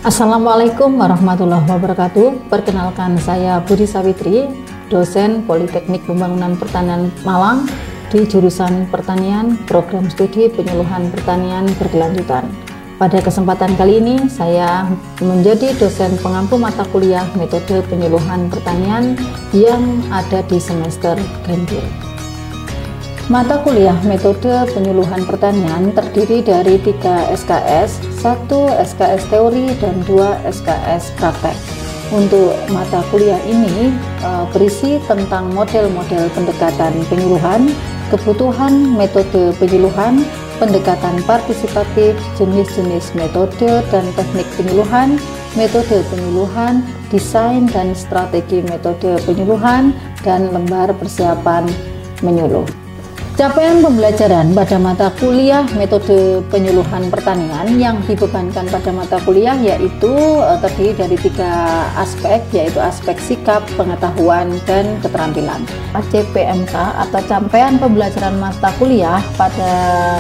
Assalamualaikum warahmatullahi wabarakatuh. Perkenalkan, saya Budi Sawitri, dosen Politeknik Pembangunan Pertanian Malang di jurusan Pertanian, Program Studi Penyuluhan Pertanian Berkelanjutan. Pada kesempatan kali ini, saya menjadi dosen pengampu mata kuliah metode penyuluhan pertanian yang ada di semester ganjil. Mata kuliah metode penyuluhan pertanian terdiri dari 3 SKS, 1 SKS teori dan 2 SKS praktek. Untuk mata kuliah ini berisi tentang model-model pendekatan penyuluhan, kebutuhan metode penyuluhan, pendekatan partisipatif, jenis-jenis metode dan teknik penyuluhan, metode penyuluhan, desain dan strategi metode penyuluhan, dan lembar persiapan menyuluh. Capaian pembelajaran pada mata kuliah metode penyuluhan pertanian yang dibebankan pada mata kuliah yaitu terdiri dari 3 aspek, yaitu aspek sikap, pengetahuan, dan keterampilan. CPMK atau capaian pembelajaran mata kuliah pada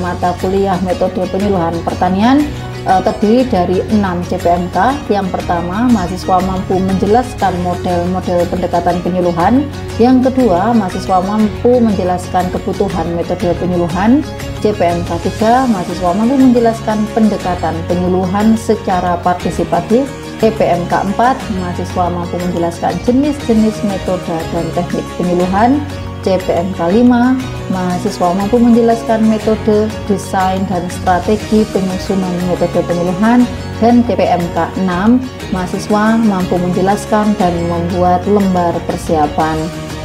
mata kuliah metode penyuluhan pertanian terdiri dari 6 CPMK. Yang pertama, mahasiswa mampu menjelaskan model-model pendekatan penyuluhan. Yang kedua, mahasiswa mampu menjelaskan kebutuhan metode penyuluhan. CPMK 3, mahasiswa mampu menjelaskan pendekatan penyuluhan secara partisipatif. CPMK 4, mahasiswa mampu menjelaskan jenis-jenis metode dan teknik penyuluhan. CPMK 5, mahasiswa mampu menjelaskan metode, desain, dan strategi penyusunan metode penyuluhan. Dan CPMK 6, mahasiswa mampu menjelaskan dan membuat lembar persiapan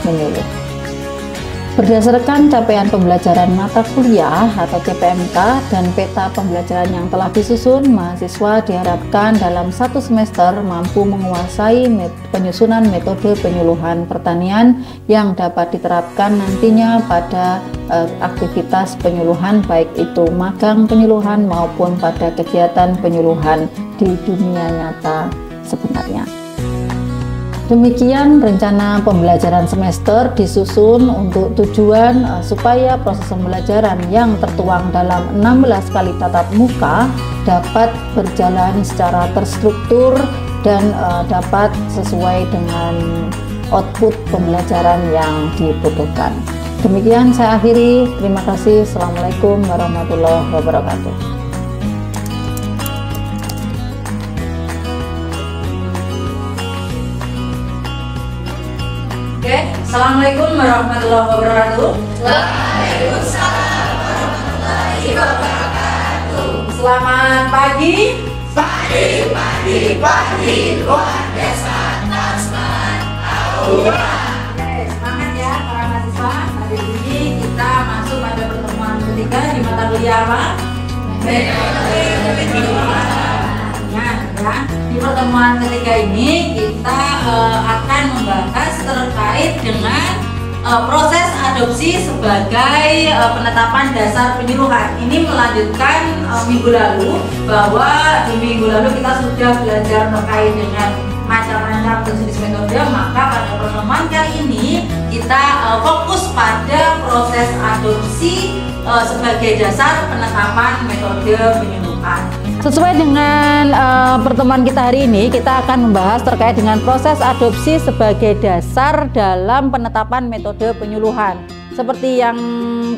menyuluh. Berdasarkan capaian pembelajaran mata kuliah atau CPMK dan peta pembelajaran yang telah disusun, mahasiswa diharapkan dalam 1 semester mampu menguasai penyusunan metode penyuluhan pertanian yang dapat diterapkan nantinya pada aktivitas penyuluhan, baik itu magang penyuluhan maupun pada kegiatan penyuluhan di dunia nyata sebenarnya. Demikian rencana pembelajaran semester disusun untuk tujuan supaya proses pembelajaran yang tertuang dalam 16 kali tatap muka dapat berjalan secara terstruktur dan dapat sesuai dengan output pembelajaran yang dibutuhkan. Demikian saya akhiri. Terima kasih. Assalamualaikum warahmatullahi wabarakatuh. Assalamualaikum warahmatullahi wabarakatuh. Waalaikumsalam warahmatullahi wabarakatuh. Selamat pagi. Pagi luar biasa Tasman Aura. Semangat ya para mahasiswa. Hari ini kita masuk pada pertemuan ketiga di mata kuliah apa? Metode penyuluhan. Di pertemuan ketiga ini kita akan membahas terkait dengan proses adopsi sebagai penetapan dasar penyuluhan. Ini melanjutkan minggu lalu, bahwa di minggu lalu kita sudah belajar terkait dengan macam-macam jenis metode. Maka pada pertemuan kali ini kita fokus pada proses adopsi sebagai dasar penetapan metode penyuluhan. Sesuai dengan pertemuan kita hari ini, kita akan membahas terkait dengan proses adopsi sebagai dasar dalam penetapan metode penyuluhan. Seperti yang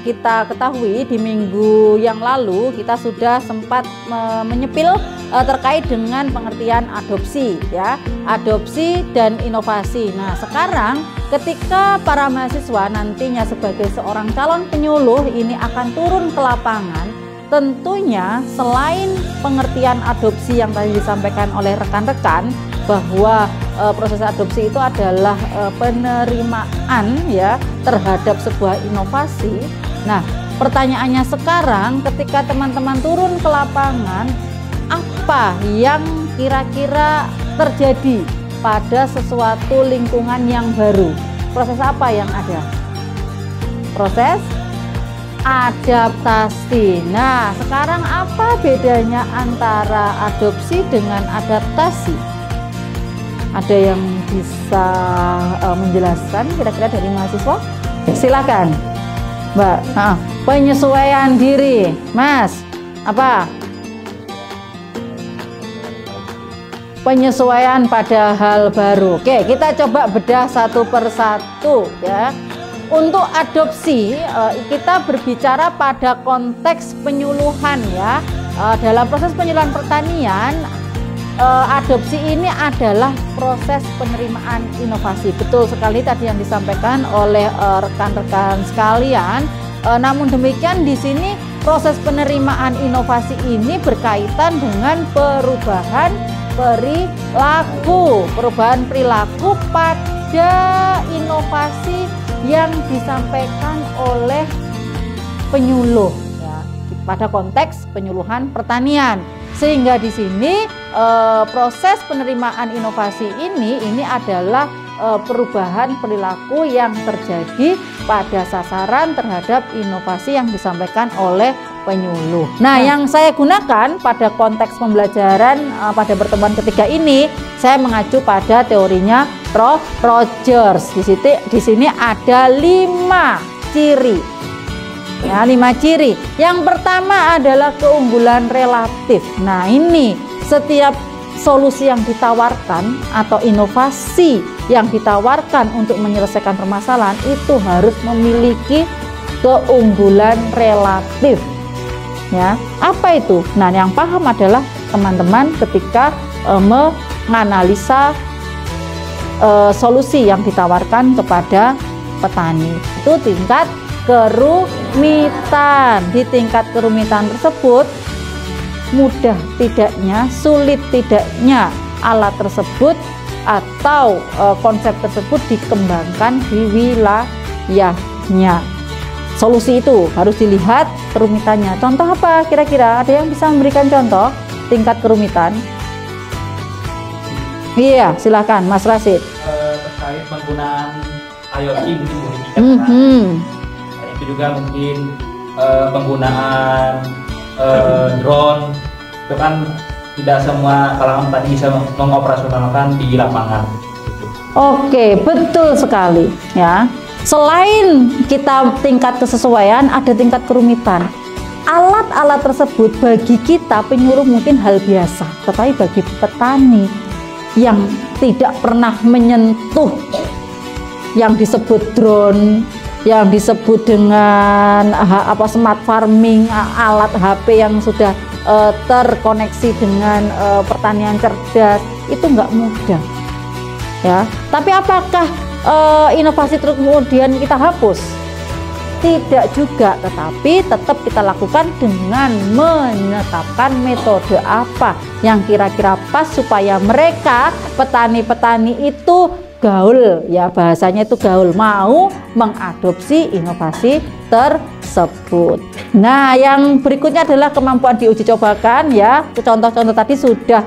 kita ketahui, di minggu yang lalu kita sudah sempat menyepil terkait dengan pengertian adopsi, ya, adopsi dan inovasi. Nah, sekarang ketika para mahasiswa nantinya sebagai seorang calon penyuluh ini akan turun ke lapangan, tentunya selain pengertian adopsi yang tadi disampaikan oleh rekan-rekan, bahwa proses adopsi itu adalah penerimaan, ya, terhadap sebuah inovasi. Nah, pertanyaannya sekarang, ketika teman-teman turun ke lapangan, apa yang kira-kira terjadi pada sesuatu lingkungan yang baru? Proses apa yang ada? Proses adaptasi. Nah, sekarang apa bedanya antara adopsi dengan adaptasi? Ada yang bisa menjelaskan kira-kira dari mahasiswa? Silakan, Mbak. Penyesuaian diri, Mas. Apa? penyesuaian pada hal baru. Oke, kita coba bedah satu persatu ya. Untuk adopsi kita berbicara pada konteks penyuluhan ya. Dalam proses penyuluhan pertanian, adopsi ini adalah proses penerimaan inovasi. Betul sekali tadi yang disampaikan oleh rekan-rekan sekalian. Namun demikian di sini proses penerimaan inovasi ini berkaitan dengan perubahan perilaku pada inovasi yang disampaikan oleh penyuluh ya, pada konteks penyuluhan pertanian. Sehingga di sini proses penerimaan inovasi ini adalah perubahan perilaku yang terjadi pada sasaran terhadap inovasi yang disampaikan oleh penyuluh. Nah, yang saya gunakan pada konteks pembelajaran pada pertemuan ketiga ini, saya mengacu pada teorinya Rogers. Di sini ada 5 ciri. Ya, 5 ciri. Yang pertama adalah keunggulan relatif. Nah, ini setiap solusi yang ditawarkan atau inovasi yang ditawarkan untuk menyelesaikan permasalahan itu harus memiliki keunggulan relatif. Ya, apa itu? Nah, yang paham adalah teman-teman ketika menganalisa solusi yang ditawarkan kepada petani. Itu tingkat kerumitan. Di tingkat kerumitan tersebut, mudah tidaknya, sulit tidaknya alat tersebut atau konsep tersebut dikembangkan di wilayahnya. Solusi itu harus dilihat kerumitannya. Contoh apa kira-kira? Ada yang bisa memberikan contoh tingkat kerumitan? Iya, silakan Mas Rasid. Terkait penggunaan IoT mungkin itu juga mungkin penggunaan drone itu kan tidak semua kalangan tadi bisa mengoperasionalkan di lapangan. Oke, betul sekali ya. Selain kita tingkat kesesuaian, ada tingkat kerumitan. Alat-alat tersebut bagi kita penyuluh mungkin hal biasa, tetapi bagi petani yang tidak pernah menyentuh yang disebut drone, yang disebut dengan smart farming, alat HP yang sudah terkoneksi dengan pertanian cerdas, itu nggak mudah ya. Tapi apakah inovasi terus kemudian kita hapus? Tidak juga, tetapi tetap kita lakukan dengan menetapkan metode apa yang kira-kira pas supaya mereka petani-petani itu gaul ya, bahasanya itu gaul, mau mengadopsi inovasi tersebut. Nah, yang berikutnya adalah kemampuan diuji cobakan ya. Contoh-contoh tadi sudah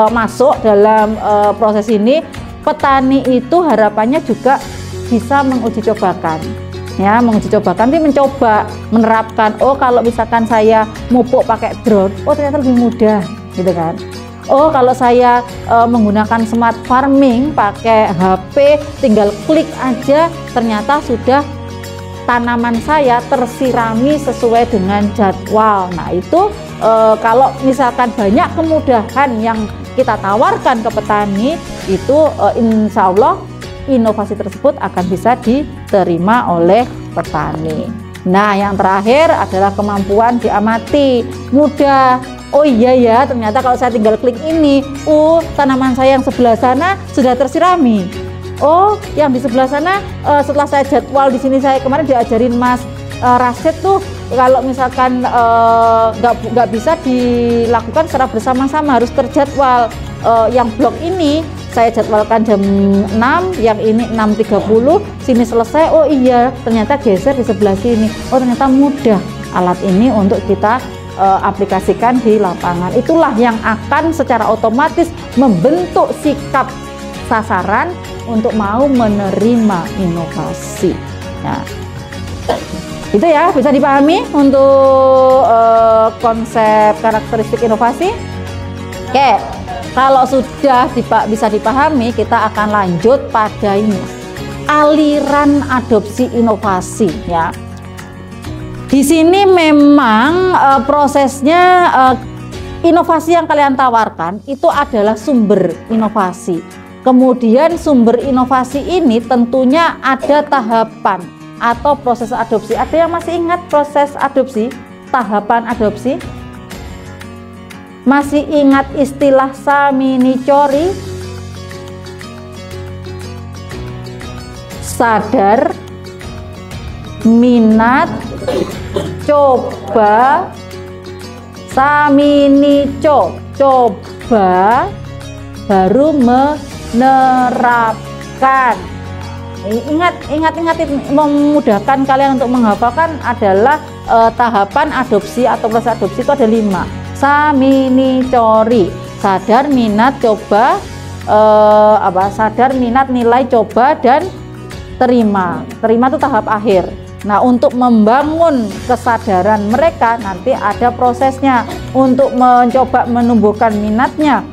masuk dalam proses ini. Petani itu harapannya juga bisa menguji cobakan ya, menguji cobakan itu mencoba menerapkan, oh kalau misalkan saya mupuk pakai drone, oh ternyata lebih mudah gitu kan. Oh kalau saya menggunakan smart farming pakai HP, tinggal klik aja ternyata sudah tanaman saya tersirami sesuai dengan jadwal. Nah itu kalau misalkan banyak kemudahan yang kita tawarkan ke petani, itu insya Allah inovasi tersebut akan bisa diterima oleh petani. Nah, yang terakhir adalah kemampuan diamati. Mudah. Oh iya ya, ternyata kalau saya tinggal klik ini, tanaman saya yang sebelah sana sudah tersirami. Oh, yang di sebelah sana setelah saya jadwal di sini, saya kemarin diajarin Mas Rasid tuh kalau misalkan nggak bisa dilakukan secara bersama-sama, harus terjadwal. Yang blok ini saya jadwalkan jam 6, yang ini 6.30, sini selesai. Oh iya, ternyata geser di sebelah sini. Oh ternyata mudah alat ini untuk kita aplikasikan di lapangan. Itulah yang akan secara otomatis membentuk sikap sasaran untuk mau menerima inovasi. Nah, itu ya, bisa dipahami untuk konsep karakteristik inovasi. Oke. Kalau sudah bisa dipahami, kita akan lanjut pada ini, aliran adopsi inovasi ya. Di sini memang prosesnya inovasi yang kalian tawarkan itu adalah sumber inovasi. Kemudian sumber inovasi ini tentunya ada tahapan atau proses adopsi. Ada yang masih ingat proses adopsi, tahapan adopsi? Masih ingat istilah Samini-Cori? Sadar, minat, coba, Samini-Co, coba, baru menerapkan. Ingat, memudahkan kalian untuk menghafalkan adalah tahapan adopsi atau proses adopsi itu ada 5. Samini-Cori, sadar, minat, coba, sadar, minat, nilai, coba, dan terima. Terima itu tahap akhir. Nah, untuk membangun kesadaran mereka nanti ada prosesnya. Untuk mencoba menumbuhkan minatnya,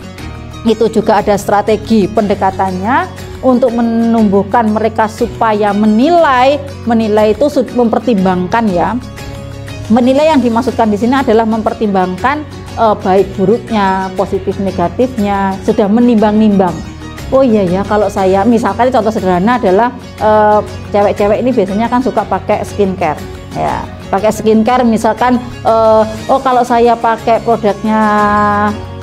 itu juga ada strategi pendekatannya. Untuk menumbuhkan mereka supaya menilai itu mempertimbangkan ya. Menilai yang dimaksudkan di sini adalah mempertimbangkan baik buruknya, positif negatifnya, sudah menimbang-nimbang. Oh iya ya, kalau saya misalkan contoh sederhana adalah cewek-cewek ini biasanya kan suka pakai skincare ya. Pakai skincare misalkan oh kalau saya pakai produknya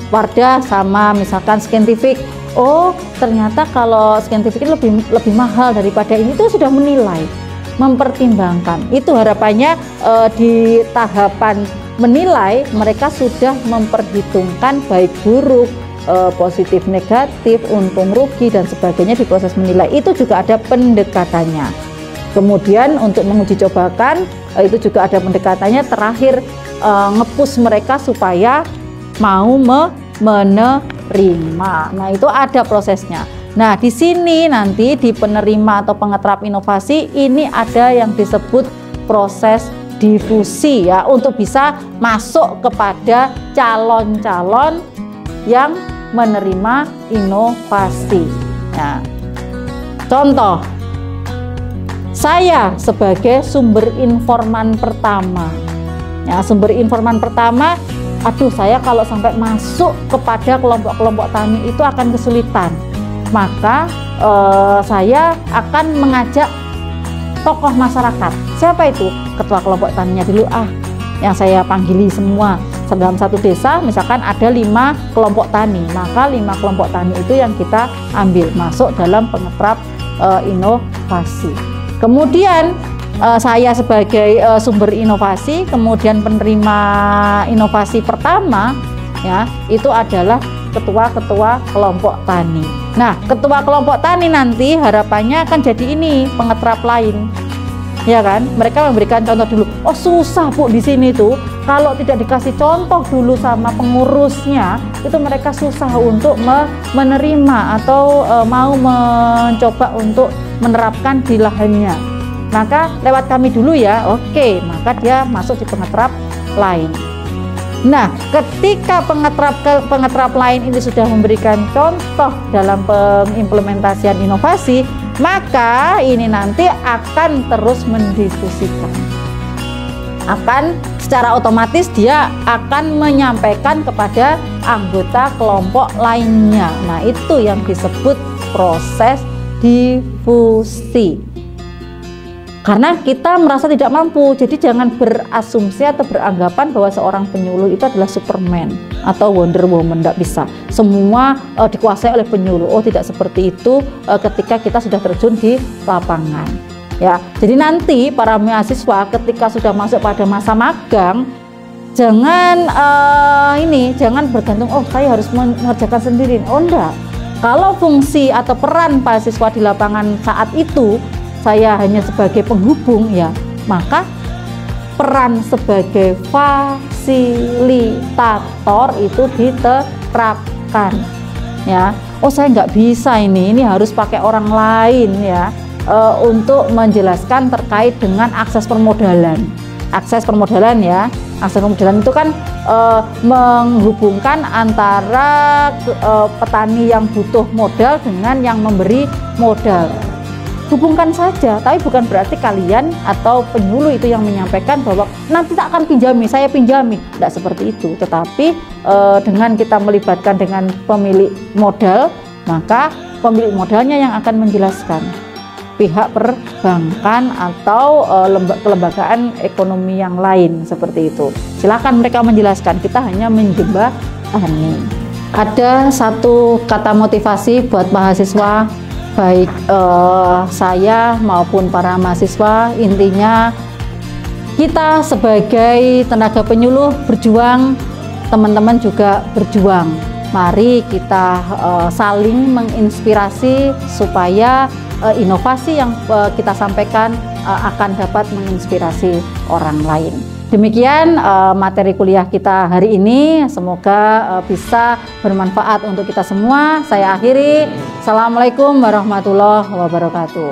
Wardah sama misalkan Scientific, oh ternyata kalau Scientific lebih mahal daripada ini, itu sudah menilai, mempertimbangkan. Itu harapannya di tahapan menilai mereka sudah memperhitungkan baik buruk, positif negatif, untung rugi dan sebagainya di proses menilai. Itu juga ada pendekatannya. Kemudian untuk menguji cobakan itu juga ada pendekatannya. Terakhir nge-push mereka supaya mau menerima. Nah, itu ada prosesnya. Nah, di sini nanti di penerima atau pengeterap inovasi ini ada yang disebut proses difusi ya, untuk bisa masuk kepada calon-calon yang menerima inovasi. Nah, contoh, saya sebagai sumber informan pertama. Ya, sumber informan pertama, aduh saya kalau sampai masuk kepada kelompok-kelompok tani itu akan kesulitan. Maka saya akan mengajak tokoh masyarakat. Siapa itu? Ketua kelompok taninya dulu yang saya panggili semua. Dalam satu desa misalkan ada 5 kelompok tani, maka 5 kelompok tani itu yang kita ambil masuk dalam pengeterap inovasi. Kemudian saya sebagai sumber inovasi, kemudian penerima inovasi pertama ya, itu adalah ketua-ketua kelompok tani. Nah, ketua kelompok tani nanti harapannya akan jadi ini pengeterap lain. Ya kan? Mereka memberikan contoh dulu. Oh, susah Bu di sini tuh. Kalau tidak dikasih contoh dulu sama pengurusnya, itu mereka susah untuk menerima atau mau mencoba untuk menerapkan di lahannya. Maka lewat kami dulu ya. Oke, maka dia masuk di pengeterap lain. Nah, ketika pengeterap lain ini sudah memberikan contoh dalam pengimplementasian inovasi, maka ini nanti akan terus mendiskusikan. Akan secara otomatis dia akan menyampaikan kepada anggota kelompok lainnya. Nah, itu yang disebut proses difusi. Karena kita merasa tidak mampu, jadi jangan berasumsi atau beranggapan bahwa seorang penyuluh itu adalah Superman atau Wonder Woman. Tidak bisa, semua dikuasai oleh penyuluh. Oh, tidak seperti itu ketika kita sudah terjun di lapangan ya. Jadi nanti para mahasiswa ketika sudah masuk pada masa magang, jangan jangan bergantung, oh saya harus mengerjakan sendiri. Oh enggak, kalau fungsi atau peran mahasiswa di lapangan saat itu saya hanya sebagai penghubung ya, maka peran sebagai fasilitator itu diterapkan ya. Oh saya nggak bisa ini harus pakai orang lain ya, untuk menjelaskan terkait dengan akses permodalan. Akses permodalan ya, akses permodalan itu kan menghubungkan antara petani yang butuh modal dengan yang memberi modal. hubungkan saja, tapi bukan berarti kalian atau penyuluh itu yang menyampaikan bahwa nanti tak akan pinjami, saya pinjami, tidak seperti itu. Tetapi dengan kita melibatkan dengan pemilik modal, maka pemilik modalnya yang akan menjelaskan, pihak perbankan atau kelembagaan ekonomi yang lain seperti itu. Silakan mereka menjelaskan, kita hanya menjembatani. Ada satu kata motivasi buat mahasiswa, baik saya maupun para mahasiswa, intinya kita sebagai tenaga penyuluh berjuang, teman-teman juga berjuang. Mari kita saling menginspirasi supaya inovasi yang kita sampaikan akan dapat menginspirasi orang lain. Demikian materi kuliah kita hari ini, semoga bisa bermanfaat untuk kita semua. Saya akhiri. Assalamualaikum warahmatullahi wabarakatuh.